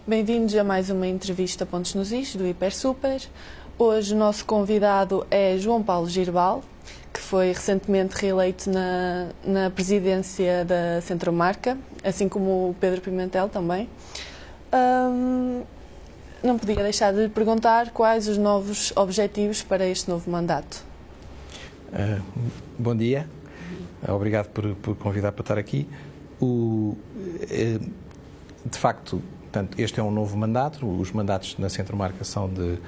Bem-vindos a mais uma entrevista Pontos nos Is, do Hiper Super. Hoje o nosso convidado é João Paulo Girbal, que foi recentemente reeleito na presidência da Centromarca, assim como o Pedro Pimentel também. Não podia deixar de lhe perguntar quais os novos objetivos para este novo mandato. Bom dia, obrigado por convidar para estar aqui. De facto, portanto, este é um novo mandato, os mandatos na Centromarca são de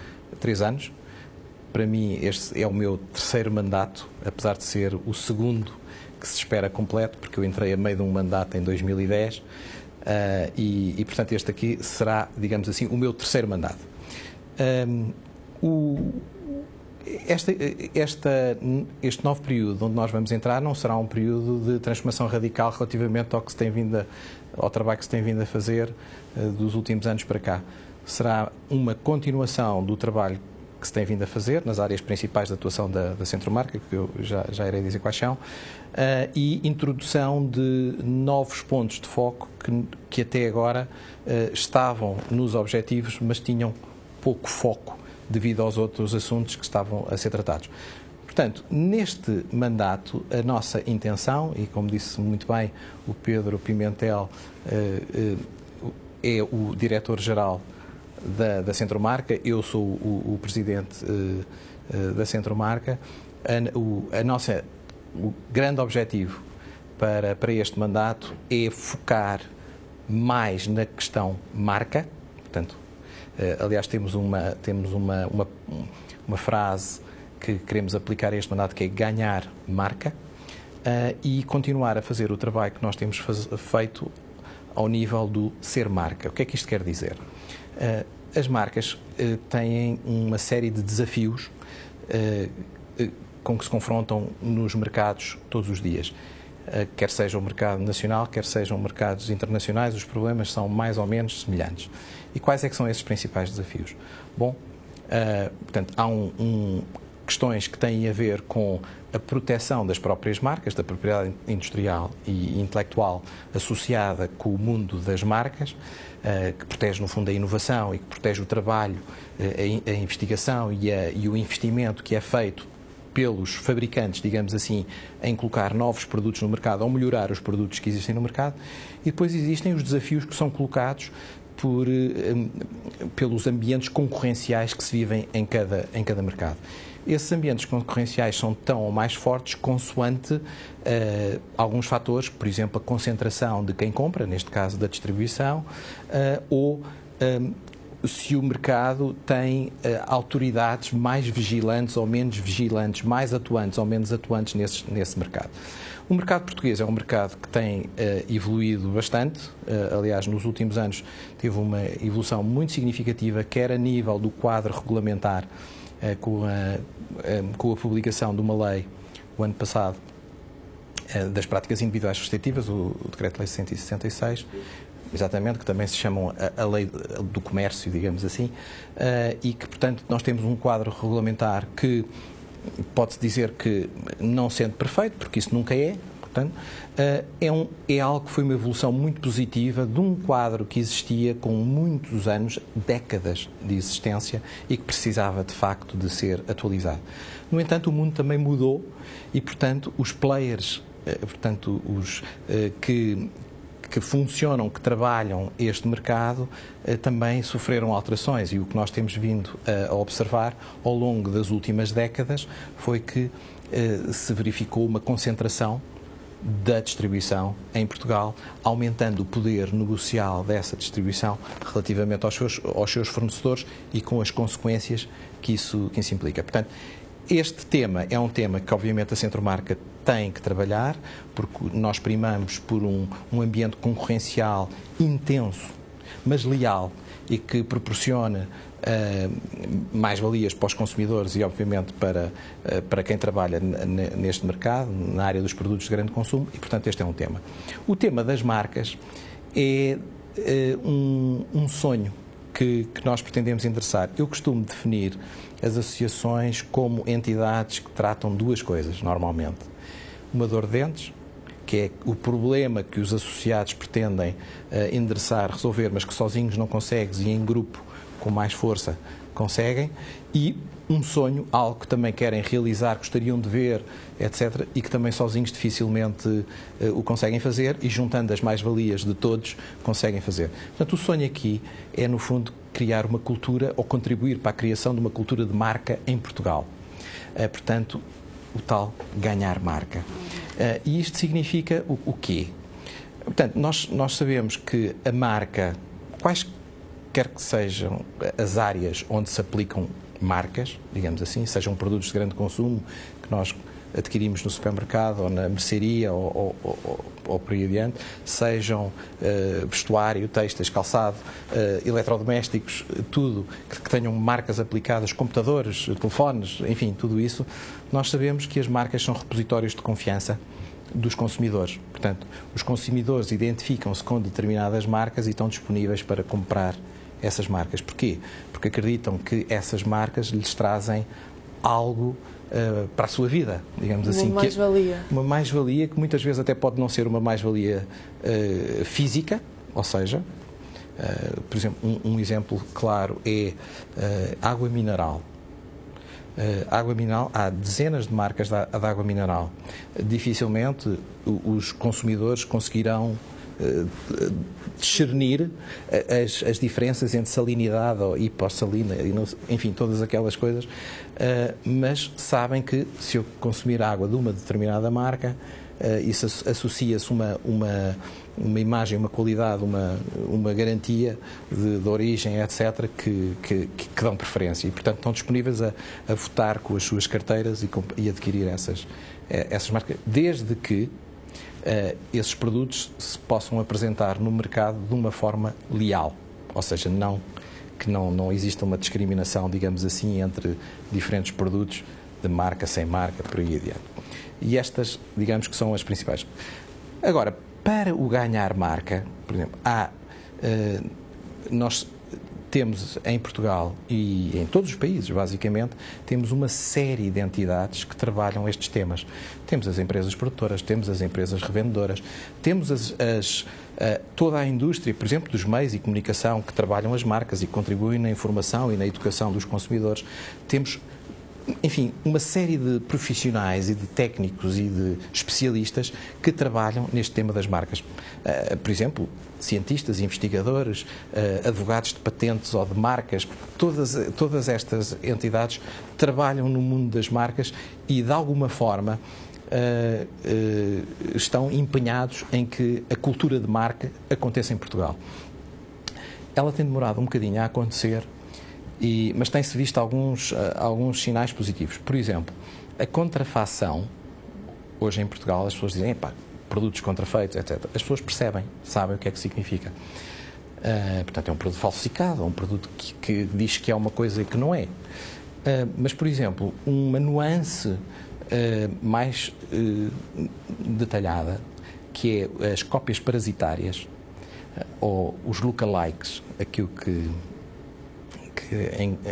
3 anos. Para mim, este é o meu terceiro mandato, apesar de ser o segundo que se espera completo, porque eu entrei a meio de um mandato em 2010 portanto, este aqui será, digamos assim, o meu terceiro mandato. Este novo período onde nós vamos entrar não será um período de transformação radical relativamente ao trabalho que se tem vindo a fazer dos últimos anos para cá. Será uma continuação do trabalho que se tem vindo a fazer nas áreas principais de atuação da Centromarca, que eu já irei dizer quais são, e introdução de novos pontos de foco que até agora estavam nos objetivos, mas tinham pouco foco devido aos outros assuntos que estavam a ser tratados. Portanto, neste mandato, a nossa intenção, e como disse muito bem o Pedro Pimentel, é o diretor-geral da Centromarca, eu sou o presidente da Centromarca. O grande objetivo para este mandato é focar mais na questão marca. Portanto, aliás, temos uma frase que queremos aplicar a este mandato, que é ganhar marca, e continuar a fazer o trabalho que nós temos feito ao nível do ser marca. O que é que isto quer dizer? As marcas têm uma série de desafios com que se confrontam nos mercados todos os dias. Quer seja o mercado nacional, quer sejam mercados internacionais, os problemas são mais ou menos semelhantes. E quais é que são esses principais desafios? Bom, portanto, há questões que têm a ver com a proteção das próprias marcas, da propriedade industrial e intelectual associada com o mundo das marcas, que protege, no fundo, a inovação e que protege o trabalho, a investigação e o investimento que é feito pelos fabricantes, digamos assim, em colocar novos produtos no mercado ou melhorar os produtos que existem no mercado. E depois existem os desafios que são colocados pelos ambientes concorrenciais que se vivem em cada mercado. Esses ambientes concorrenciais são tão ou mais fortes consoante alguns fatores, por exemplo, a concentração de quem compra, neste caso da distribuição, ou se o mercado tem autoridades mais vigilantes ou menos vigilantes, mais atuantes ou menos atuantes nesse mercado. O mercado português é um mercado que tem evoluído bastante, aliás, nos últimos anos teve uma evolução muito significativa, quer a nível do quadro regulamentar, com a publicação de uma lei, o ano passado, das práticas individuais restritivas, o Decreto-Lei 166, exatamente, que também se chamam a Lei do Comércio, digamos assim, e que, portanto, nós temos um quadro regulamentar que pode-se dizer que, não sendo perfeito, porque isso nunca é, portanto, é algo que foi uma evolução muito positiva de um quadro que existia com muitos anos, décadas de existência e que precisava, de facto, de ser atualizado. No entanto, o mundo também mudou e, portanto, os players, portanto, os que funcionam, que trabalham este mercado, também sofreram alterações, e o que nós temos vindo a observar ao longo das últimas décadas foi que se verificou uma concentração da distribuição em Portugal, aumentando o poder negocial dessa distribuição relativamente aos seus fornecedores e com as consequências que isso implica. Portanto, este tema é um tema que, obviamente, a Centromarca tem que trabalhar, porque nós primamos por um ambiente concorrencial intenso, mas leal, e que proporciona mais-valias para os consumidores e, obviamente, para quem trabalha neste mercado, na área dos produtos de grande consumo, e, portanto, este é um tema. O tema das marcas é um sonho que nós pretendemos endereçar. Eu costumo definir as associações como entidades que tratam duas coisas, normalmente. Uma dor de dentes, que é o problema que os associados pretendem endereçar, resolver, mas que sozinhos não consegues e em grupo, com mais força, conseguem, e um sonho, algo que também querem realizar, gostariam de ver, etc., e que também sozinhos dificilmente o conseguem fazer, e juntando as mais-valias de todos, conseguem fazer. Portanto, o sonho aqui é, no fundo, criar uma cultura, ou contribuir para a criação de uma cultura de marca em Portugal. Portanto, o tal ganhar marca. E isto significa o quê? Portanto, nós sabemos que a marca, quaisquer que sejam as áreas onde se aplicam marcas, digamos assim, sejam produtos de grande consumo que nós adquirimos no supermercado ou na mercearia ou por aí adiante, sejam vestuário, têxteis, calçado, eletrodomésticos, tudo que tenham marcas aplicadas, computadores, telefones, enfim, tudo isso, nós sabemos que as marcas são repositórios de confiança dos consumidores. Portanto, os consumidores identificam-se com determinadas marcas e estão disponíveis para comprar essas marcas. Porquê? Porque acreditam que essas marcas lhes trazem algo para a sua vida, digamos assim. Uma mais-valia. Uma mais-valia que muitas vezes até pode não ser uma mais-valia física, ou seja, por exemplo, um exemplo claro é água mineral. Água mineral, há dezenas de marcas de água mineral. Dificilmente os consumidores conseguirão discernir as diferenças entre salinidade ou hipossalina, enfim, todas aquelas coisas, mas sabem que se eu consumir água de uma determinada marca, isso associa-se uma imagem, uma qualidade, uma garantia de origem, etc., que dão preferência e, portanto, estão disponíveis a votar com as suas carteiras e adquirir essas marcas, desde que esses produtos se possam apresentar no mercado de uma forma leal, ou seja, que não exista uma discriminação, digamos assim, entre diferentes produtos de marca, sem marca, por aí adiante. E estas, digamos que são as principais. Agora, para o ganhar marca, por exemplo, nós temos em Portugal e em todos os países, basicamente, temos uma série de entidades que trabalham estes temas. Temos as empresas produtoras, temos as empresas revendedoras, temos toda a indústria, por exemplo, dos meios e comunicação que trabalham as marcas e contribuem na informação e na educação dos consumidores. Temos, enfim, uma série de profissionais e de técnicos e de especialistas que trabalham neste tema das marcas. Por exemplo, cientistas, investigadores, advogados de patentes ou de marcas, todas estas entidades trabalham no mundo das marcas e, de alguma forma, estão empenhados em que a cultura de marca aconteça em Portugal. Ela tem demorado um bocadinho a acontecer, mas tem-se visto alguns sinais positivos. Por exemplo, a contrafação, hoje em Portugal, as pessoas dizem, produtos contrafeitos, etc. As pessoas percebem, sabem o que é que significa. Portanto, é um produto falsificado, é um produto que diz que é uma coisa que não é. Mas, por exemplo, uma nuance mais detalhada, que é as cópias parasitárias, ou os lookalikes, aquilo que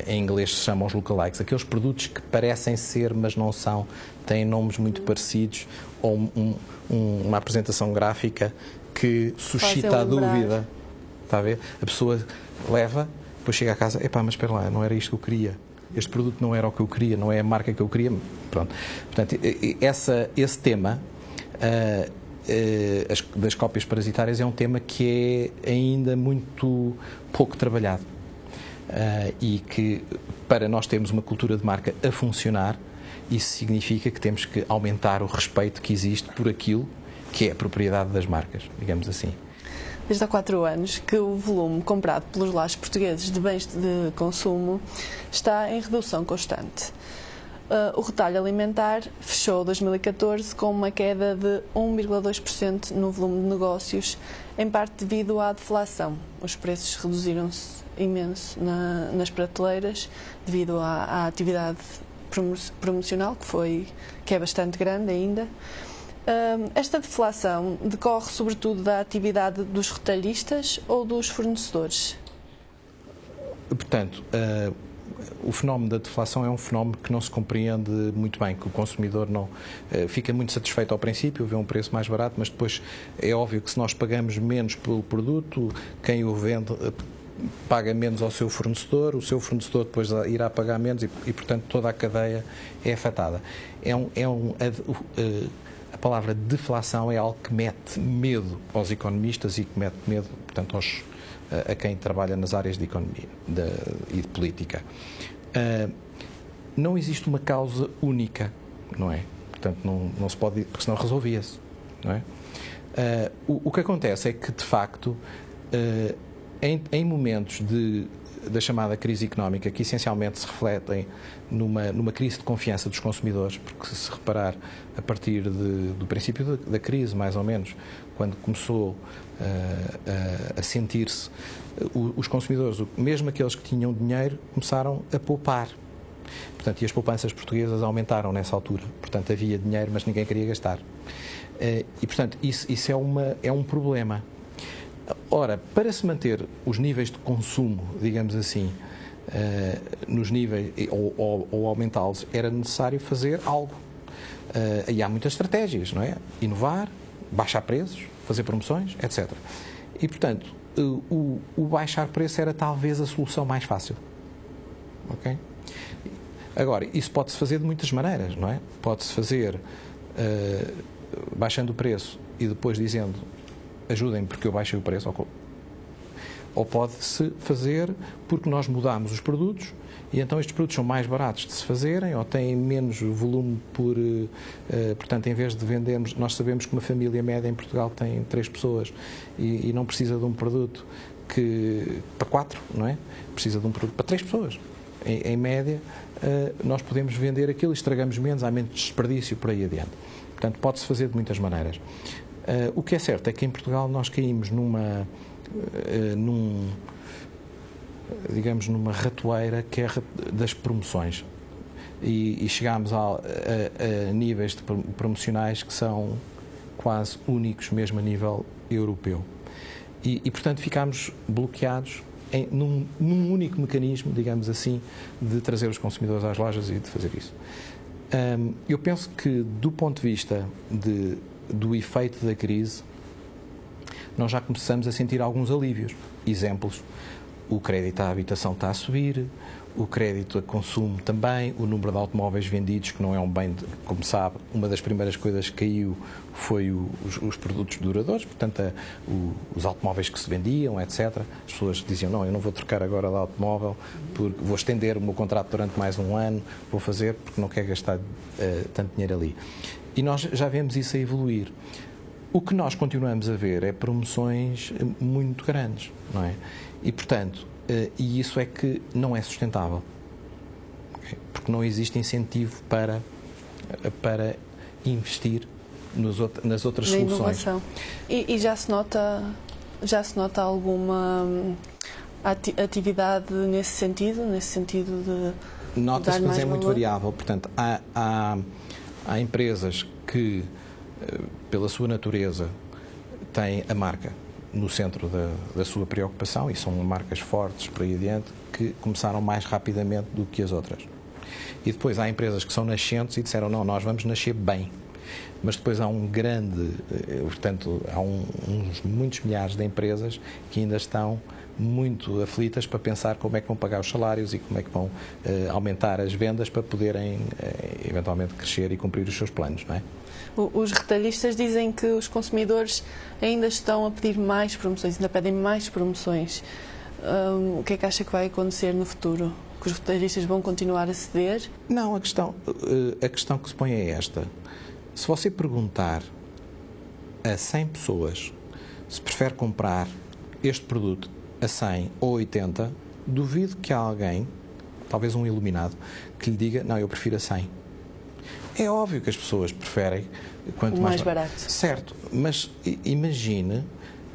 em inglês se chamam os lookalikes, aqueles produtos que parecem ser, mas não são, têm nomes muito parecidos, ou uma apresentação gráfica que suscita a dúvida. Está a ver? A pessoa leva, depois chega a casa, mas espera lá, não era isto que eu queria. Este produto não era o que eu queria, não é a marca que eu queria. Pronto. Portanto, esse tema das cópias parasitárias é um tema que é ainda muito pouco trabalhado. E que, para nós termos uma cultura de marca a funcionar, isso significa que temos que aumentar o respeito que existe por aquilo que é a propriedade das marcas, digamos assim. Desde há 4 anos que o volume comprado pelos lares portugueses de bens de consumo está em redução constante. O retalho alimentar fechou 2014 com uma queda de 1,2% no volume de negócios, em parte devido à deflação. Os preços reduziram-se imenso nas prateleiras devido à atividade promocional que é bastante grande ainda. Esta deflação decorre sobretudo da atividade dos retalhistas ou dos fornecedores? Portanto, o fenómeno da deflação é um fenómeno que não se compreende muito bem, que o consumidor não fica muito satisfeito ao princípio, vê um preço mais barato, mas depois é óbvio que se nós pagamos menos pelo produto, quem o vende paga menos ao seu fornecedor, o seu fornecedor depois irá pagar menos e portanto, toda a cadeia é afetada. A palavra deflação é algo que mete medo aos economistas e que mete medo, portanto, a quem trabalha nas áreas de economia e de política. Não existe uma causa única, não é? Portanto, não se pode, porque senão resolvia-se, não é? O que acontece é que, de facto, em momentos da chamada crise económica, que essencialmente se refletem numa crise de confiança dos consumidores, porque se reparar a partir do princípio da crise, mais ou menos, quando começou a sentir-se, os consumidores, mesmo aqueles que tinham dinheiro, começaram a poupar. Portanto, e as poupanças portuguesas aumentaram nessa altura. Portanto, havia dinheiro, mas ninguém queria gastar. E, portanto, isso é um problema. Ora, para se manter os níveis de consumo, digamos assim, nos níveis, ou aumentá-los, era necessário fazer algo. E há muitas estratégias, não é? Inovar, baixar preços, fazer promoções, etc. E, portanto, o baixar preço era talvez a solução mais fácil. Ok? Agora, isso pode-se fazer de muitas maneiras, não é? Pode-se fazer baixando o preço e depois dizendo ajudem-me porque eu baixei o preço, ou pode-se fazer porque nós mudamos os produtos e então estes produtos são mais baratos de se fazerem ou têm menos volume portanto, em vez de vendermos, nós sabemos que uma família média em Portugal tem 3 pessoas e não precisa de um produto para 4, não é? Precisa de um produto para 3 pessoas. Em média, nós podemos vender aquilo e estragamos menos, há menos desperdício por aí adiante. Portanto, pode-se fazer de muitas maneiras. O que é certo é que em Portugal nós caímos numa ratoeira que é das promoções e chegámos a níveis de promocionais que são quase únicos mesmo a nível europeu e portanto ficámos bloqueados num único mecanismo, digamos assim, de trazer os consumidores às lojas e de fazer isso. Eu penso que do ponto de vista do efeito da crise, nós já começamos a sentir alguns alívios. Exemplos, o crédito à habitação está a subir, o crédito a consumo também, o número de automóveis vendidos, que não é um bem, como sabe, uma das primeiras coisas que caiu foi os produtos duradouros, portanto, os automóveis que se vendiam, etc. As pessoas diziam, não, eu não vou trocar agora de automóvel, porque vou estender o meu contrato durante mais um ano, vou fazer porque não quero gastar tanto dinheiro ali. E nós já vemos isso a evoluir. O que nós continuamos a ver é promoções muito grandes, não é? E, portanto, e isso é que não é sustentável. Okay? Porque não existe incentivo para investir nas outras na soluções. Inovação. E já se nota alguma atividade nesse sentido de nota-se, mas é muito valor? variável. Portanto, há empresas que, pela sua natureza, têm a marca no centro da sua preocupação e são marcas fortes por aí adiante que começaram mais rapidamente do que as outras. E depois há empresas que são nascentes e disseram, não, nós vamos nascer bem. Mas depois há há uns muitos milhares de empresas que ainda estão muito aflitas para pensar como é que vão pagar os salários e como é que vão aumentar as vendas para poderem eventualmente crescer e cumprir os seus planos, não é? Os retalhistas dizem que os consumidores ainda estão a pedir mais promoções, ainda pedem mais promoções. O que é que acha que vai acontecer no futuro? Que os retalhistas vão continuar a ceder? Não, a questão que se põe é esta. Se você perguntar a 100 pessoas se prefere comprar este produto a 100 ou 80, duvido que há alguém, talvez um iluminado, que lhe diga, não, eu prefiro a 100. É óbvio que as pessoas preferem quanto o mais barato. Certo, mas imagine,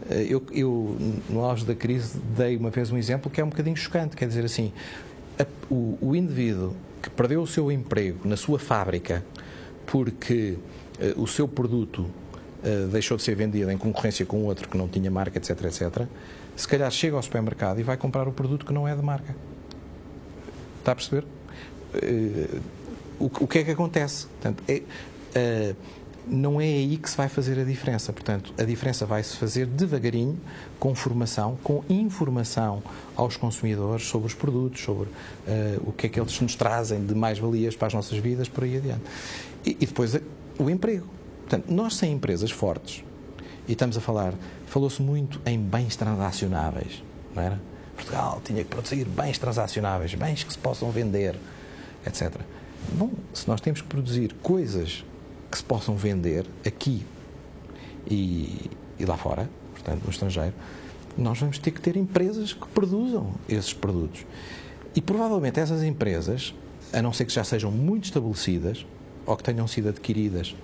eu no auge da crise dei uma vez um exemplo que é um bocadinho chocante, quer dizer assim, o indivíduo que perdeu o seu emprego na sua fábrica porque o seu produto deixou de ser vendido em concorrência com outro que não tinha marca, etc, etc, se calhar chega ao supermercado e vai comprar o produto que não é de marca. Está a perceber? O que é que acontece? Portanto, não é aí que se vai fazer a diferença. Portanto, a diferença vai-se fazer devagarinho, com formação, com informação aos consumidores sobre os produtos, sobre o que é que eles nos trazem de mais-valias para as nossas vidas, por aí adiante. E depois o emprego. Portanto, nós sem empresas fortes, e estamos a falar, falou-se muito em bens transacionáveis, não era? Portugal tinha que produzir bens transacionáveis, bens que se possam vender, etc. Bom, se nós temos que produzir coisas que se possam vender aqui e lá fora, portanto, no estrangeiro, nós vamos ter que ter empresas que produzam esses produtos. E provavelmente essas empresas, a não ser que já sejam muito estabelecidas ou que tenham sido adquiridas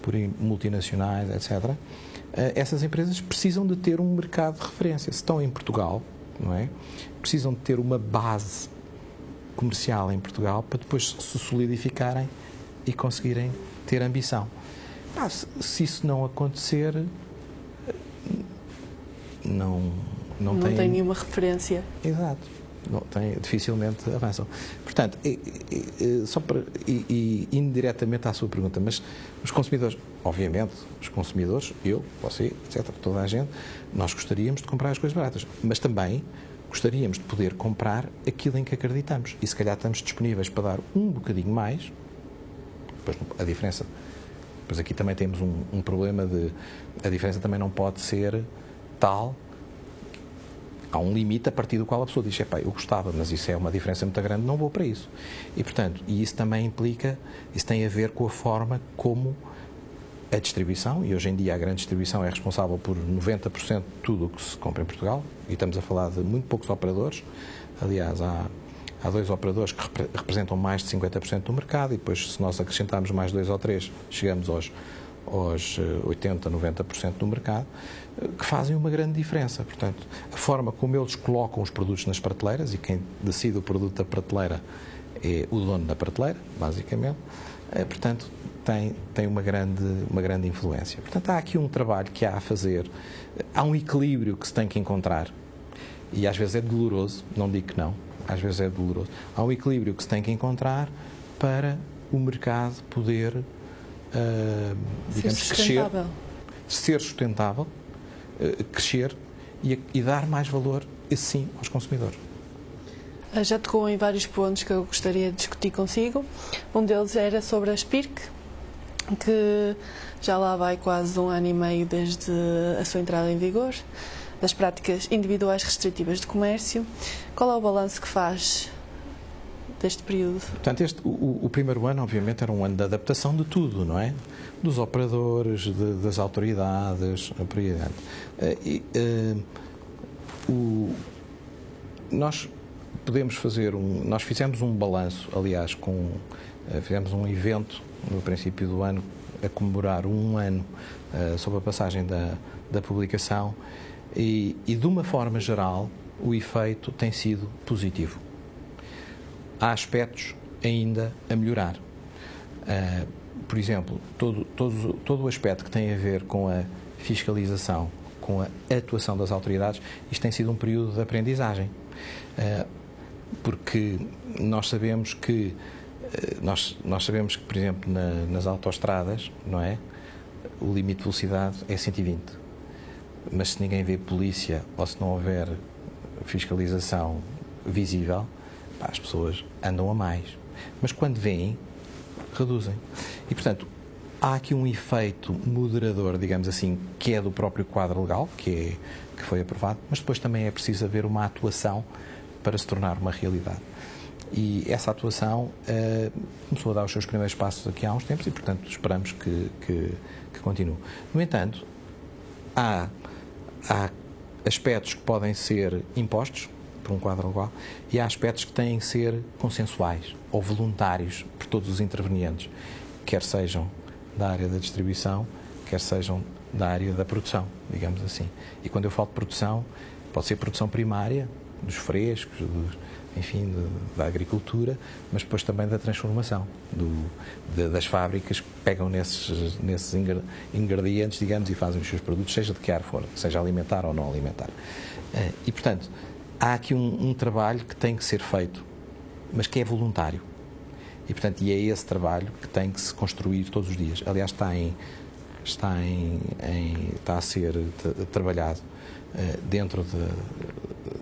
por multinacionais, etc., essas empresas precisam de ter um mercado de referência. Se estão em Portugal, não é? Precisam de ter uma base comercial em Portugal para depois se solidificarem e conseguirem ter ambição. Se isso não acontecer, não tem nenhuma referência. Exato. Não tem, dificilmente avançam. Portanto, indiretamente à sua pergunta, mas os consumidores, obviamente, os consumidores, eu, você, etc., toda a gente, nós gostaríamos de comprar as coisas baratas, mas também gostaríamos de poder comprar aquilo em que acreditamos. E se calhar estamos disponíveis para dar um bocadinho mais. Depois a diferença, depois aqui também temos um problema de, a diferença também não pode ser tal, há um limite a partir do qual a pessoa diz, eu gostava, mas isso é uma diferença muito grande, não vou para isso. E, portanto, isso também implica, isso tem a ver com a forma como a distribuição, e hoje em dia a grande distribuição é responsável por 90% de tudo o que se compra em Portugal, e estamos a falar de muito poucos operadores, aliás, há 2 operadores que representam mais de 50% do mercado, e depois, se nós acrescentarmos mais 2 ou 3, chegamos aos 80%, 90% do mercado, que fazem uma grande diferença. Portanto, a forma como eles colocam os produtos nas prateleiras, e quem decide o produto da prateleira é o dono da prateleira, basicamente, portanto, tem uma grande influência. Portanto, há aqui um trabalho que há a fazer, há um equilíbrio que se tem que encontrar, e às vezes é doloroso, não digo que não, às vezes é doloroso. Há um equilíbrio que se tem que encontrar para o mercado poder, digamos, ser sustentável, crescer e dar mais valor, esse sim, aos consumidores. Já tocou em vários pontos que eu gostaria de discutir consigo. Um deles era sobre a SPIRC, que já lá vai quase 1 ano e meio desde a sua entrada em vigor, das práticas individuais restritivas de comércio. Qual é o balanço que faz deste período? Portanto, o primeiro ano, obviamente, era um ano de adaptação de tudo, não é? Dos operadores, das autoridades, por aí adiante. Nós podemos fazer nós fizemos um balanço, aliás, fizemos um evento no princípio do ano a comemorar 1 ano sobre a passagem da publicação e, de uma forma geral, o efeito tem sido positivo. Há aspectos ainda a melhorar. Por exemplo, todo o aspecto que tem a ver com a fiscalização, com a atuação das autoridades, isto tem sido um período de aprendizagem. Porque nós sabemos que, por exemplo, nas autoestradas, não é? O limite de velocidade é 120. Mas se ninguém vê polícia ou se não houver fiscalização visível, as pessoas andam a mais. Mas quando vêm, reduzem. E, portanto, há aqui um efeito moderador, digamos assim, que é do próprio quadro legal, que foi aprovado, mas depois também é preciso haver uma atuação para se tornar uma realidade. E essa atuação começou a dar os seus primeiros passos aqui há uns tempos e, portanto, esperamos que continue. No entanto, há aspectos que podem ser impostos por um quadro legal e há aspectos que têm que ser consensuais ou voluntários por todos os intervenientes, quer sejam da área da distribuição, quer sejam da área da produção, digamos assim. E quando eu falo de produção, pode ser produção primária, dos frescos, enfim, da agricultura, mas depois também da transformação, das fábricas que pegam nesses ingredientes, digamos, e fazem os seus produtos, seja de que ar for, seja alimentar ou não alimentar. E, portanto, há aqui um trabalho que tem que ser feito mas que é voluntário. E, portanto, é esse trabalho que tem que se construir todos os dias. Aliás, está a ser trabalhado dentro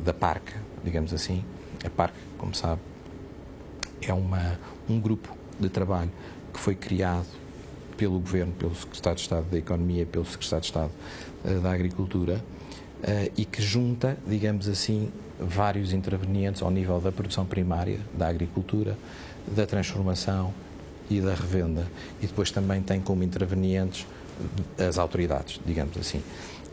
da PARC, digamos assim. A PARC, como sabe, é um grupo de trabalho que foi criado pelo Governo, pelo Secretário de Estado da Economia e pelo Secretário de Estado da Agricultura, e que junta, digamos assim, vários intervenientes ao nível da produção primária, da agricultura, da transformação e da revenda. E depois também tem como intervenientes as autoridades, digamos assim.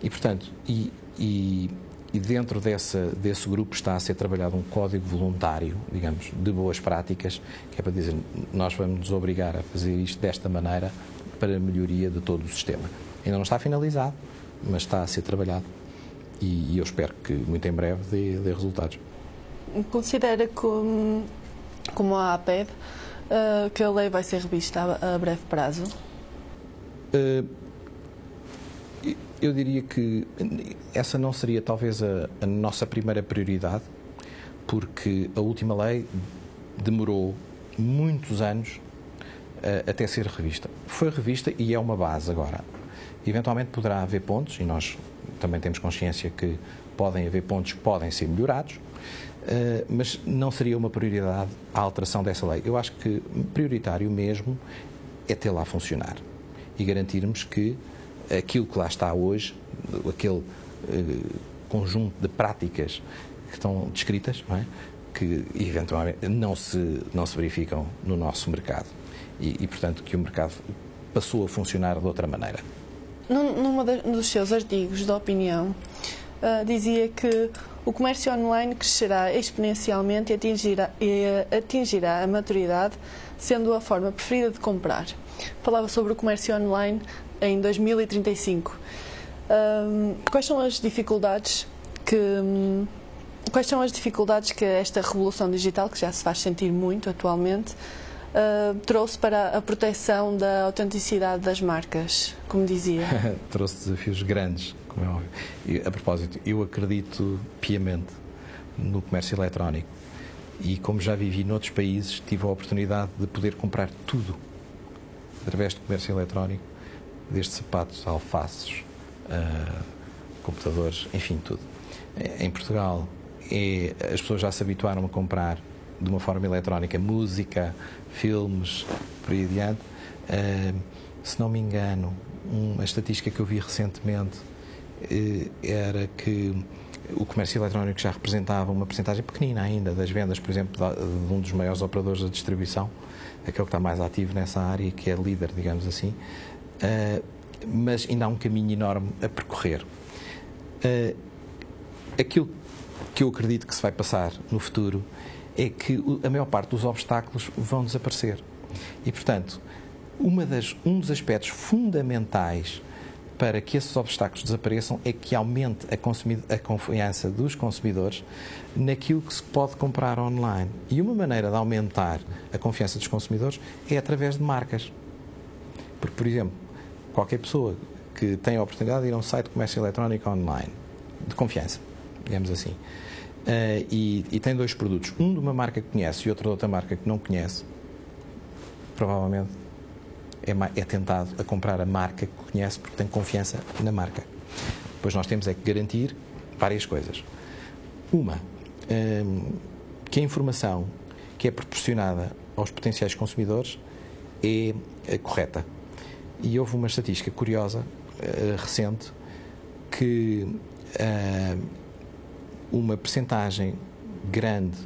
E, portanto, e dentro desse grupo está a ser trabalhado um código voluntário, digamos, de boas práticas, que é para dizer, nós vamos nos obrigar a fazer isto desta maneira para a melhoria de todo o sistema. Ainda não está finalizado, mas está a ser trabalhado. E eu espero que muito em breve dê resultados. Considera que, como a APEB, que a lei vai ser revista a breve prazo? Eu diria que essa não seria talvez a nossa primeira prioridade, porque a última lei demorou muitos anos até ser revista. Foi revista e é uma base agora. Eventualmente poderá haver pontos, e nós também temos consciência que podem haver pontos que podem ser melhorados, mas não seria uma prioridade a alteração dessa lei. Eu acho que prioritário mesmo é tê-la a funcionar e garantirmos que aquilo que lá está hoje, aquele conjunto de práticas que estão descritas, não é? Que eventualmente não se verificam no nosso mercado e, portanto, que o mercado passou a funcionar de outra maneira. Num dos seus artigos de opinião, dizia que o comércio online crescerá exponencialmente e atingirá a maturidade, sendo a forma preferida de comprar. Falava sobre o comércio online em 2035. Quais são as dificuldades que esta revolução digital, que já se faz sentir muito atualmente, trouxe para a proteção da autenticidade das marcas, como dizia? Trouxe desafios grandes, como é óbvio. E, a propósito, eu acredito piamente no comércio eletrónico e, como já vivi noutros países, tive a oportunidade de poder comprar tudo através do comércio eletrónico, desde sapatos, alfaces, computadores, enfim, tudo. Em Portugal, as pessoas já se habituaram a comprar de uma forma eletrónica música, filmes, por aí adiante. Se não me engano, uma estatística que eu vi recentemente era que o comércio eletrónico já representava uma percentagem pequenina ainda das vendas, por exemplo, de um dos maiores operadores da distribuição, aquele que está mais ativo nessa área, que é líder, digamos assim, mas ainda há um caminho enorme a percorrer. Aquilo que eu acredito que se vai passar no futuro é que a maior parte dos obstáculos vão desaparecer. E, portanto, um dos aspectos fundamentais para que esses obstáculos desapareçam é que aumente a confiança dos consumidores naquilo que se pode comprar online. E uma maneira de aumentar a confiança dos consumidores é através de marcas. Porque, por exemplo, qualquer pessoa que tenha a oportunidade de ir a um site de comércio eletrónico online, de confiança, digamos assim, e tem dois produtos, um de uma marca que conhece e outro de outra marca que não conhece, provavelmente é tentado a comprar a marca que conhece porque tem confiança na marca. Depois nós temos é que garantir várias coisas. Uma, que a informação que é proporcionada aos potenciais consumidores é correta. E houve uma estatística curiosa, recente, que uma percentagem grande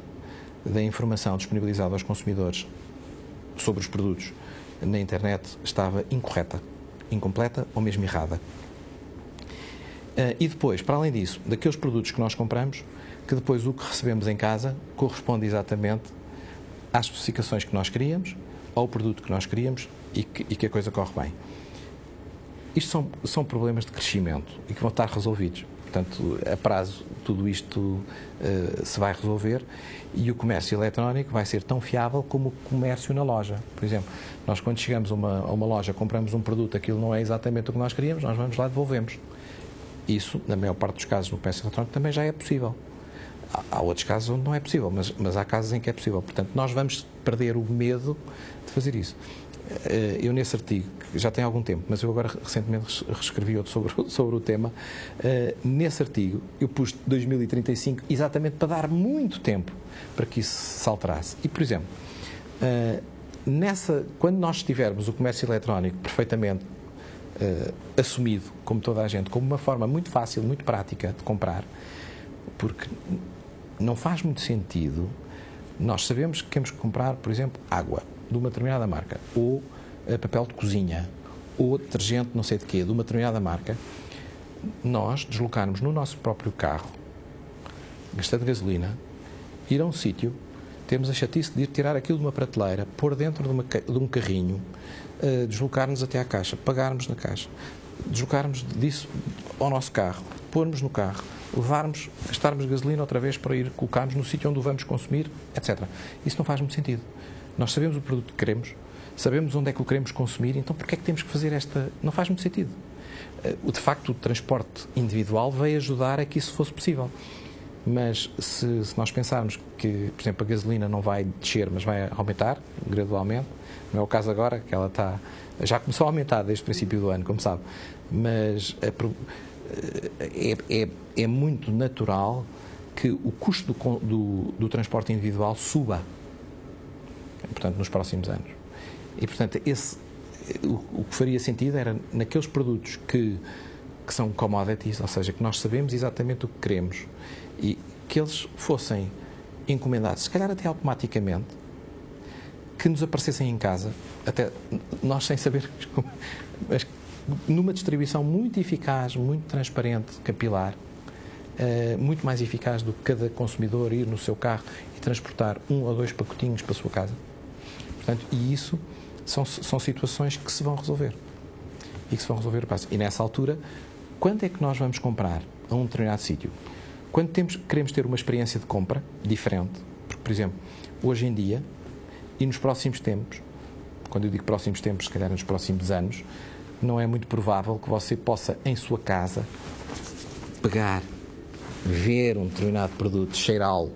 da informação disponibilizada aos consumidores sobre os produtos na internet estava incorreta, incompleta ou mesmo errada. E depois, para além disso, daqueles produtos que nós compramos, que depois o que recebemos em casa corresponde exatamente às especificações que nós queríamos, ao produto que nós queríamos e que a coisa corre bem. Isto são problemas de crescimento e que vão estar resolvidos. Portanto, a prazo, tudo isto se vai resolver e o comércio eletrónico vai ser tão fiável como o comércio na loja. Por exemplo, nós quando chegamos a uma loja, compramos um produto, aquilo não é exatamente o que nós queríamos, nós vamos lá e devolvemos. Isso, na maior parte dos casos, no comércio eletrónico também já é possível. Há outros casos onde não é possível, mas há casos em que é possível. Portanto, nós vamos perder o medo de fazer isso. Eu, nesse artigo, que já tem algum tempo, mas eu agora recentemente reescrevi outro sobre o tema, nesse artigo eu pus 2035 exatamente para dar muito tempo para que isso se alterasse. E, por exemplo, quando nós tivermos o comércio eletrónico perfeitamente assumido, como toda a gente, como uma forma muito fácil, muito prática de comprar, porque não faz muito sentido nós sabemos que temos que comprar, por exemplo, água de uma determinada marca, ou papel de cozinha, ou detergente não sei de quê, de uma determinada marca, nós deslocarmos no nosso próprio carro, gastando gasolina, ir a um sítio, termos a chatice de ir tirar aquilo de uma prateleira, pôr dentro de um carrinho, deslocar-nos até à caixa, pagarmos na caixa, deslocarmos disso ao nosso carro, pormos no carro, levarmos, gastarmos gasolina outra vez para ir colocarmos no sítio onde o vamos consumir, etc. Isso não faz muito sentido. Nós sabemos o produto que queremos, sabemos onde é que o queremos consumir, então porquê é que temos que fazer esta... Não faz muito sentido. De facto, o transporte individual veio ajudar a que isso fosse possível. Mas se nós pensarmos que, por exemplo, a gasolina não vai descer, mas vai aumentar gradualmente, não é o caso agora, que ela está... Já começou a aumentar desde o princípio do ano, como sabe, mas é muito natural que o custo do transporte individual suba, portanto, nos próximos anos. E, portanto, o que faria sentido era, naqueles produtos que são commodities, ou seja, que nós sabemos exatamente o que queremos, e que eles fossem encomendados, se calhar até automaticamente, que nos aparecessem em casa, até nós sem saber, mas numa distribuição muito eficaz, muito transparente, capilar, muito mais eficaz do que cada consumidor ir no seu carro e transportar 1 ou 2 pacotinhos para a sua casa. Portanto, e isso são situações que se vão resolver. E que se vão resolver. E nessa altura, quando é que nós vamos comprar a um determinado sítio? Quando queremos ter uma experiência de compra diferente, porque, por exemplo, hoje em dia, e nos próximos tempos, quando eu digo próximos tempos, se calhar nos próximos anos, não é muito provável que você possa, em sua casa, pegar, ver um determinado produto, cheirá-lo,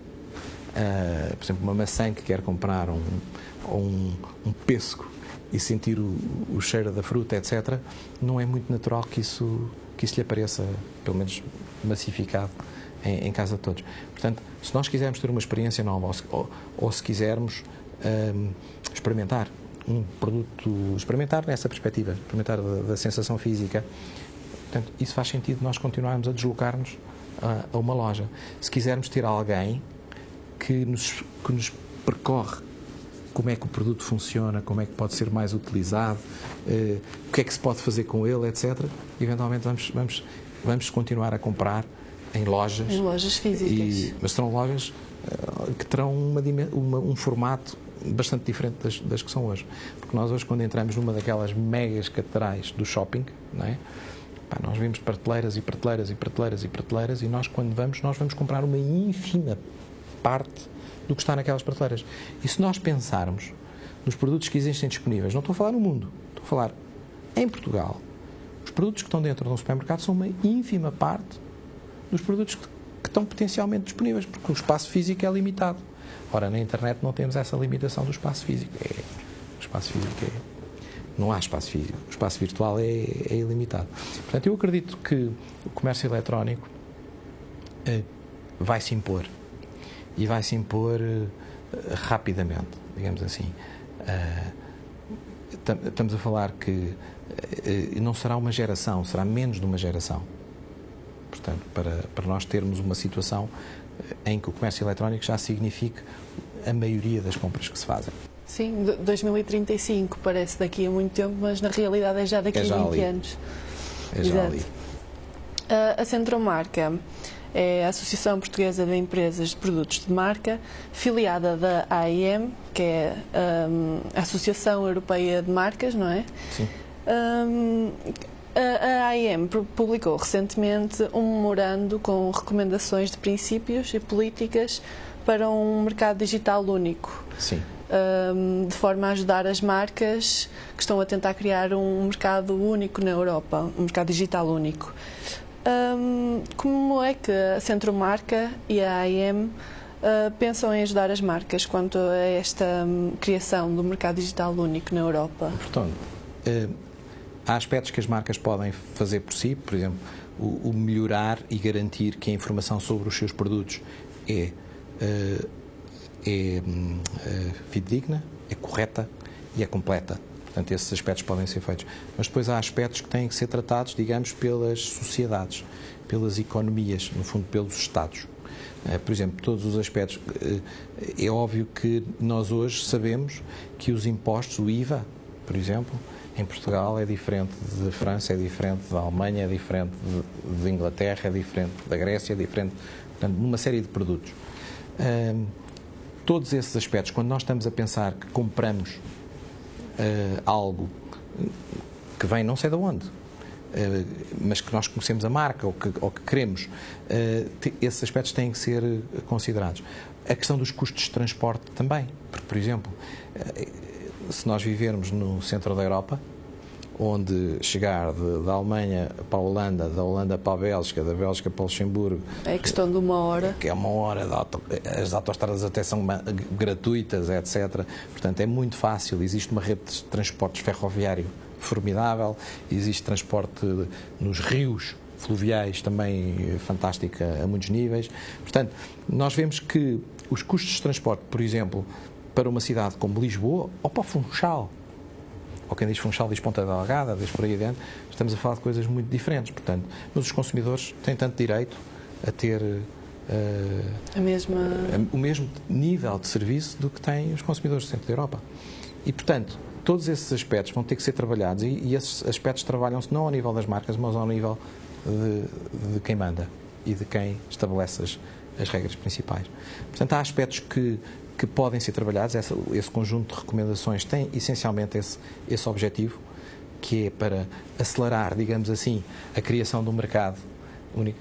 por exemplo, uma maçã que quer comprar, um pêssego, e sentir o cheiro da fruta, etc., não é muito natural que isso lhe apareça, pelo menos massificado, em casa de todos. Portanto, se nós quisermos ter uma experiência nova, ou se quisermos experimentar um produto, experimentar nessa perspectiva, experimentar da sensação física, portanto, isso faz sentido nós continuarmos a deslocar-nos a uma loja. Se quisermos ter alguém que nos percorre como é que o produto funciona, como é que pode ser mais utilizado, o que é que se pode fazer com ele, etc., eventualmente vamos continuar a comprar em lojas. Em lojas físicas. Mas serão lojas que terão um formato bastante diferente das que são hoje. Porque nós hoje, quando entramos numa daquelas megas catedrais do shopping, não é? Nós vemos prateleiras e prateleiras e prateleiras e prateleiras, e nós, quando nós vamos comprar uma ínfima parte do que está naquelas prateleiras. E se nós pensarmos nos produtos que existem disponíveis, não estou a falar no mundo, estou a falar em Portugal, os produtos que estão dentro de um supermercado são uma ínfima parte dos produtos que estão potencialmente disponíveis, porque o espaço físico é limitado. Ora, na internet não temos essa limitação do espaço físico. Não há espaço físico. O espaço virtual é ilimitado. Portanto, eu acredito que o comércio eletrónico vai se impor. E vai se impor rapidamente, digamos assim. Estamos a falar que não será uma geração, será menos de uma geração. Portanto, para nós termos uma situação em que o comércio eletrónico já signifique a maioria das compras que se fazem. Sim, 2035 parece daqui a muito tempo, mas na realidade é já daqui a 20 anos. É já ali. A Centromarca é a Associação Portuguesa de Empresas de Produtos de Marca, filiada da AIM, que é a Associação Europeia de Marcas, não é? Sim. A AIM publicou recentemente um memorando com recomendações de princípios e políticas para um mercado digital único. Sim. De forma a ajudar as marcas que estão a tentar criar um mercado único na Europa, um mercado digital único. Como é que a Centromarca e a AIM pensam em ajudar as marcas quanto a esta criação do mercado digital único na Europa? Portanto, há aspectos que as marcas podem fazer por si, por exemplo, o melhorar e garantir que a informação sobre os seus produtos é fidedigna, é correta e é completa. Portanto, esses aspectos podem ser feitos. Mas depois há aspectos que têm que ser tratados, digamos, pelas sociedades, pelas economias, no fundo, pelos Estados. Por exemplo, todos os aspectos. É óbvio que nós hoje sabemos que os impostos, o IVA, por exemplo, em Portugal é diferente de França, é diferente da Alemanha, é diferente de Inglaterra, é diferente da Grécia, é diferente, portanto, numa série de produtos. Todos esses aspectos, quando nós estamos a pensar que compramos algo que vem não sei de onde, mas que nós conhecemos a marca ou que queremos, esses aspectos têm que ser considerados. A questão dos custos de transporte também, porque, por exemplo, se nós vivermos no centro da Europa, onde chegar da Alemanha para a Holanda, da Holanda para a Bélgica, da Bélgica para o Luxemburgo... É questão de uma hora. Que é uma hora, as autoestradas até são gratuitas, etc. Portanto, é muito fácil, existe uma rede de transportes ferroviário formidável, existe transporte nos rios fluviais também fantástica a muitos níveis. Portanto, nós vemos que os custos de transporte, por exemplo, para uma cidade como Lisboa ou para o Funchal, ou quem diz Funchal diz Ponta Delgada, diz por aí adiante, estamos a falar de coisas muito diferentes, portanto, mas os consumidores têm tanto direito a ter o mesmo nível de serviço do que têm os consumidores do centro da Europa. E, portanto, todos esses aspectos vão ter que ser trabalhados e esses aspectos trabalham-se não ao nível das marcas, mas ao nível de quem manda e de quem estabelece as regras principais. Portanto, há aspectos que podem ser trabalhados. Esse conjunto de recomendações tem essencialmente esse objetivo, que é para acelerar, digamos assim, a criação de um mercado único.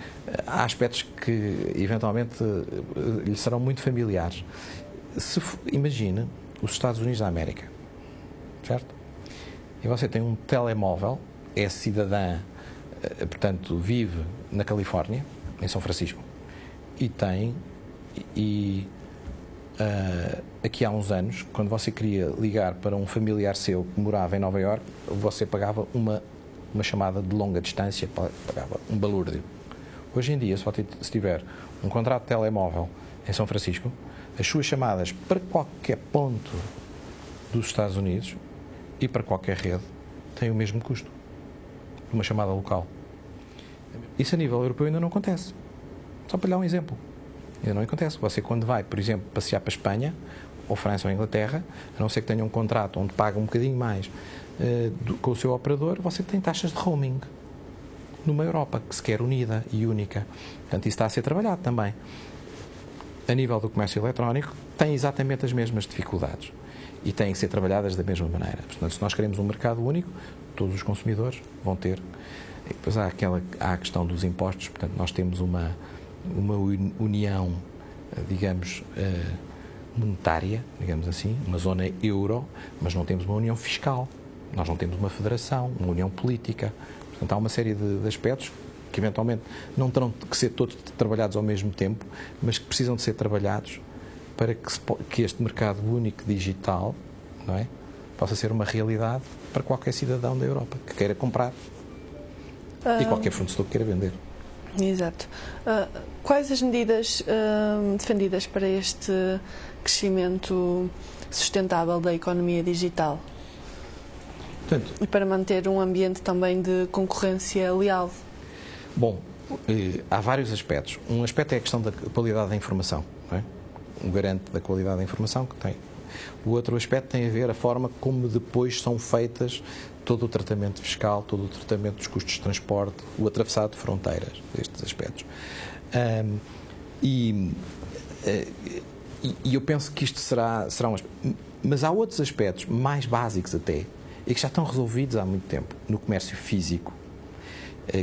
Há aspectos que eventualmente lhe serão muito familiares. Imagine os Estados Unidos da América, certo? E você tem um telemóvel, é cidadã, portanto, vive na Califórnia, em São Francisco, aqui há uns anos, quando você queria ligar para um familiar seu que morava em Nova Iorque, você pagava uma chamada de longa distância, pagava um balúrdio. Hoje em dia, se tiver um contrato de telemóvel em São Francisco, as suas chamadas para qualquer ponto dos Estados Unidos e para qualquer rede têm o mesmo custo de uma chamada local. Isso a nível europeu ainda não acontece. Só para lhe dar um exemplo. Ainda não acontece. Você, quando vai, por exemplo, passear para a Espanha, ou França ou Inglaterra, a não ser que tenha um contrato onde paga um bocadinho mais com o seu operador, você tem taxas de roaming numa Europa que se quer unida e única. Portanto, isso está a ser trabalhado também. A nível do comércio eletrónico, tem exatamente as mesmas dificuldades e têm que ser trabalhadas da mesma maneira. Portanto, se nós queremos um mercado único, todos os consumidores vão ter. E depois há a questão dos impostos. Portanto, nós temos uma união, digamos, monetária, digamos assim, uma zona euro, mas não temos uma união fiscal, nós não temos uma federação, uma união política. Portanto, há uma série de aspectos que eventualmente não terão que ser todos trabalhados ao mesmo tempo, mas que precisam de ser trabalhados para que este mercado único digital, não é, possa ser uma realidade para qualquer cidadão da Europa que queira comprar e qualquer fornecedor que queira vender. Exato. Quais as medidas defendidas para este crescimento sustentável da economia digital? Portanto, e para manter um ambiente também de concorrência leal? Bom, há vários aspectos. Um aspecto é a questão da qualidade da informação, não é? O garante da qualidade da informação que tem. O outro aspecto tem a ver a forma como depois são feitas todo o tratamento fiscal, todo o tratamento dos custos de transporte, o atravessado de fronteiras, estes aspectos. E eu penso que isto será um aspecto. Mas há outros aspectos mais básicos até, e que já estão resolvidos há muito tempo no comércio físico,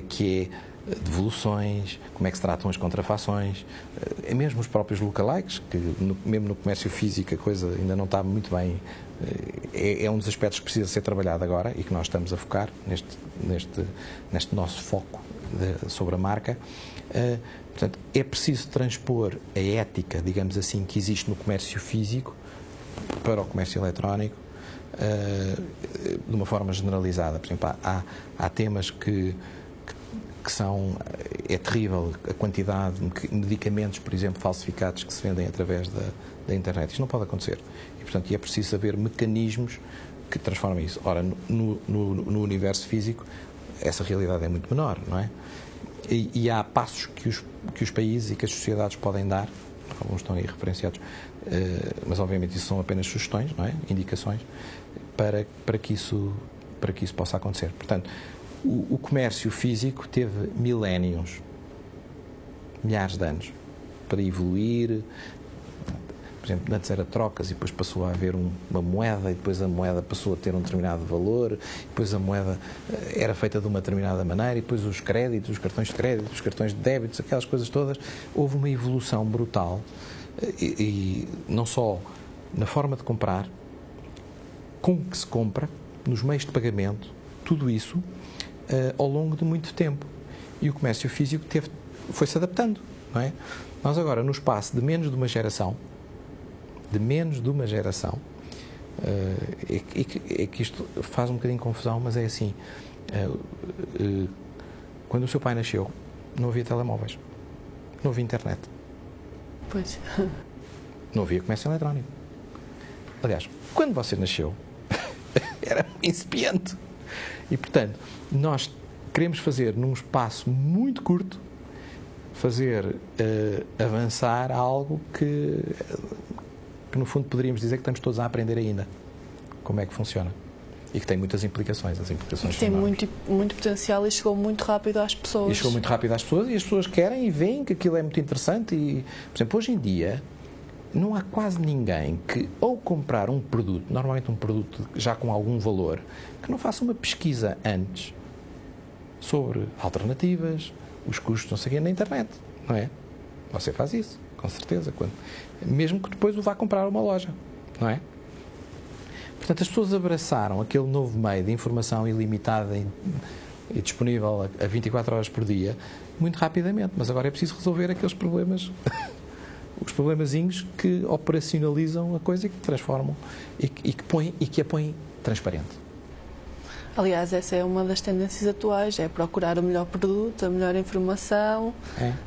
que devoluções, como é que se tratam as contrafações, mesmo os próprios lookalikes, que mesmo no comércio físico a coisa ainda não está muito bem, é um dos aspectos que precisa ser trabalhado agora e que nós estamos a focar neste nosso foco sobre a marca. Portanto, é preciso transpor a ética, digamos assim, que existe no comércio físico para o comércio eletrónico de uma forma generalizada. Por exemplo, há temas que são... É terrível a quantidade de medicamentos, por exemplo, falsificados que se vendem através da internet. Isto não pode acontecer. E, portanto, é preciso haver mecanismos que transformem isso. Ora, no universo físico, essa realidade é muito menor, não é? E há passos que os países e que as sociedades podem dar, alguns estão aí referenciados, mas obviamente isso são apenas sugestões, não é? Indicações, para que isso possa acontecer. Portanto, o comércio físico teve milénios, milhares de anos, para evoluir. Por exemplo, antes era trocas e depois passou a haver uma moeda e depois a moeda passou a ter um determinado valor, depois a moeda era feita de uma determinada maneira e depois os créditos, os cartões de crédito, os cartões de débito, aquelas coisas todas. Houve uma evolução brutal e não só na forma de comprar, como que se compra, nos meios de pagamento, tudo isso ao longo de muito tempo. E o comércio físico foi-se adaptando, não é? Nós agora, no espaço de menos de uma geração, é que isto faz um bocadinho de confusão, mas é assim, quando o seu pai nasceu, não havia telemóveis, não havia internet. Pois. Não havia comércio eletrónico. Aliás, quando você nasceu, era incipiente. E, portanto, nós queremos fazer, num espaço muito curto, avançar algo que no fundo poderíamos dizer que estamos todos a aprender ainda como é que funciona e que tem muitas implicações. As implicações tem muito potencial e chegou muito rápido às pessoas. E as pessoas querem e veem que aquilo é muito interessante e, por exemplo, hoje em dia não há quase ninguém que, ao comprar um produto, normalmente um produto já com algum valor, que não faça uma pesquisa antes sobre alternativas, os custos, não sei o quê, na internet, não é? Você faz isso, com certeza, mesmo que depois o vá comprar a uma loja, não é? Portanto, as pessoas abraçaram aquele novo meio de informação ilimitada e disponível a 24 horas por dia, muito rapidamente, mas agora é preciso resolver aqueles problemas, os problemazinhos que operacionalizam a coisa e que transformam e que a põem transparente. Aliás, essa é uma das tendências atuais, é procurar o melhor produto, a melhor informação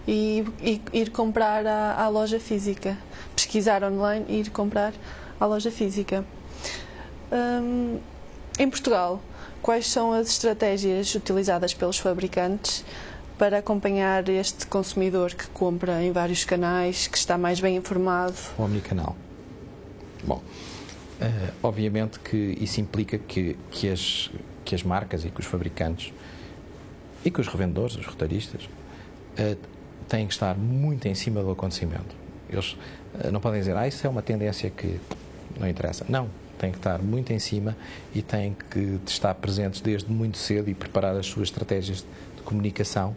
e ir comprar à loja física. Pesquisar online e ir comprar à loja física. Em Portugal, quais são as estratégias utilizadas pelos fabricantes para acompanhar este consumidor que compra em vários canais, que está mais bem informado? O omnicanal. Bom, obviamente que isso implica que as marcas e que os fabricantes e que os revendedores, os retalhistas, têm que estar muito em cima do acontecimento. Eles não podem dizer, isso é uma tendência que não interessa. Não, têm que estar muito em cima e têm que estar presentes desde muito cedo e preparar as suas estratégias de comunicação